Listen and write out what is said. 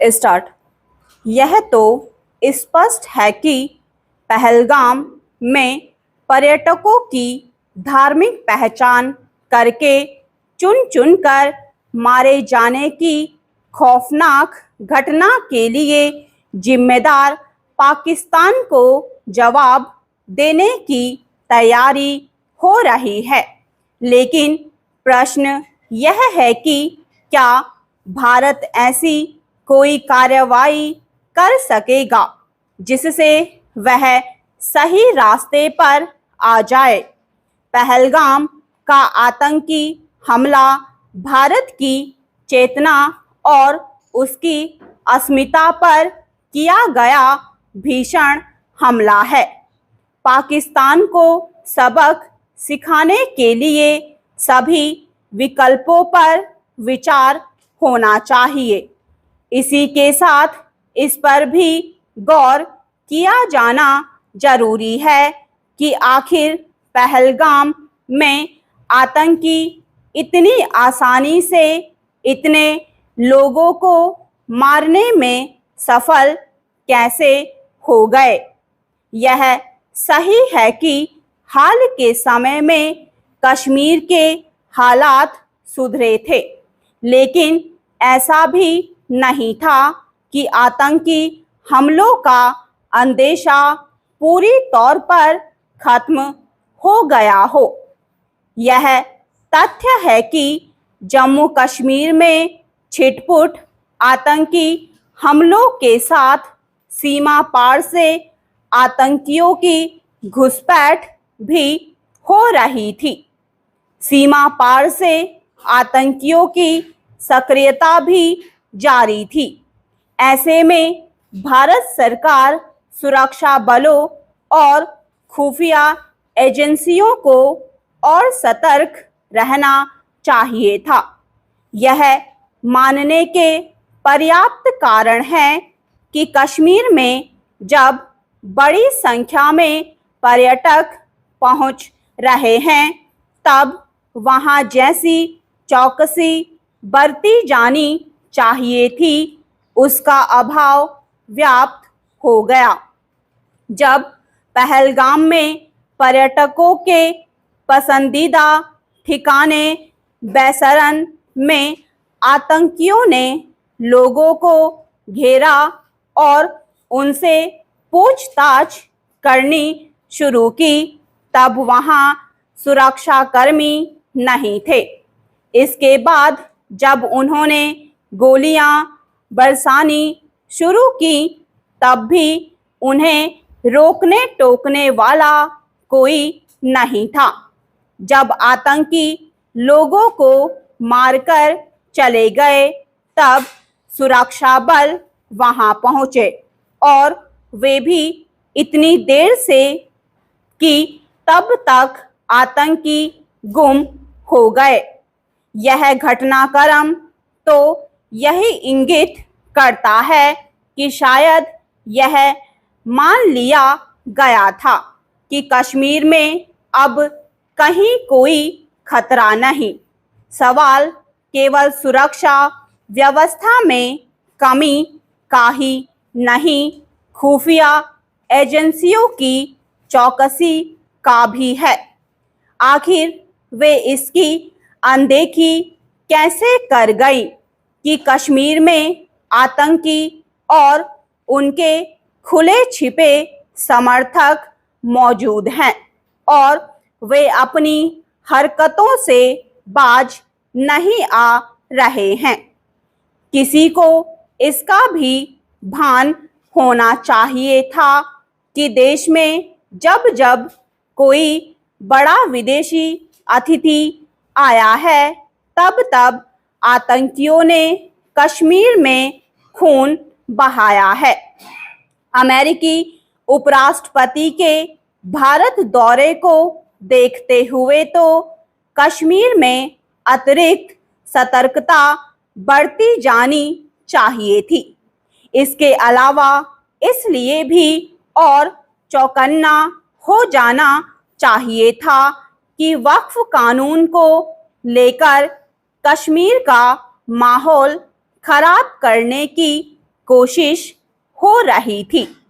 Start. यह तो स्पष्ट है कि पहलगाम में पर्यटकों की धार्मिक पहचान करके चुन चुन कर मारे जाने की खौफनाक घटना के लिए जिम्मेदार पाकिस्तान को जवाब देने की तैयारी हो रही है। लेकिन प्रश्न यह है कि क्या भारत ऐसी कोई कार्रवाई कर सकेगा जिससे वह सही रास्ते पर आ जाए। पहलगाम का आतंकी हमला भारत की चेतना और उसकी अस्मिता पर किया गया भीषण हमला है। पाकिस्तान को सबक सिखाने के लिए सभी विकल्पों पर विचार होना चाहिए। इसी के साथ इस पर भी गौर किया जाना जरूरी है कि आखिर पहलगाम में आतंकी इतनी आसानी से इतने लोगों को मारने में सफल कैसे हो गए। यह सही है कि हाल के समय में कश्मीर के हालात सुधरे थे, लेकिन ऐसा भी नहीं था कि आतंकी हमलों का अंदेशा पूरी तौर पर खत्म हो गया हो। यह तथ्य है कि जम्मू कश्मीर में छिटपुट आतंकी हमलों के साथ सीमा पार से आतंकियों की घुसपैठ भी हो रही थी। सीमा पार से आतंकियों की सक्रियता भी जारी थी। ऐसे में भारत सरकार सुरक्षा बलों और खुफिया एजेंसियों को और सतर्क रहना चाहिए था। यह मानने के पर्याप्त कारण हैं कि कश्मीर में जब बड़ी संख्या में पर्यटक पहुंच रहे हैं, तब वहां जैसी चौकसी बरती जानी चाहिए थी, उसका अभाव व्याप्त हो गया। जब पहलगाम में पर्यटकों के पसंदीदा ठिकाने बैसरन में आतंकियों ने लोगों को घेरा और उनसे पूछताछ करनी शुरू की, तब वहां सुरक्षाकर्मी नहीं थे। इसके बाद जब उन्होंने गोलियां बरसानी शुरू की, तब भी उन्हें रोकने टोकने वाला कोई नहीं था। जब आतंकी लोगों को मारकर चले गए, तब सुरक्षा बल वहां पहुंचे और वे भी इतनी देर से कि तब तक आतंकी गुम हो गए। यह घटनाक्रम तो यही इंगित करता है कि शायद यह मान लिया गया था कि कश्मीर में अब कहीं कोई खतरा नहीं। सवाल केवल सुरक्षा व्यवस्था में कमी का ही नहीं, खुफिया एजेंसियों की चौकसी का भी है। आखिर वे इसकी अनदेखी कैसे कर गई कि कश्मीर में आतंकी और उनके खुले छिपे समर्थक मौजूद हैं और वे अपनी हरकतों से बाज नहीं आ रहे हैं। किसी को इसका भी भान होना चाहिए था कि देश में जब जब कोई बड़ा विदेशी अतिथि आया है, तब तब आतंकियों ने कश्मीर में खून बहाया है। अमेरिकी उपराष्ट्रपति के भारत दौरे को देखते हुए तो कश्मीर में अतिरिक्त सतर्कता बरती जानी चाहिए थी। इसके अलावा इसलिए भी और चौकन्ना हो जाना चाहिए था कि वक्फ कानून को लेकर कश्मीर का माहौल खराब करने की कोशिश हो रही थी।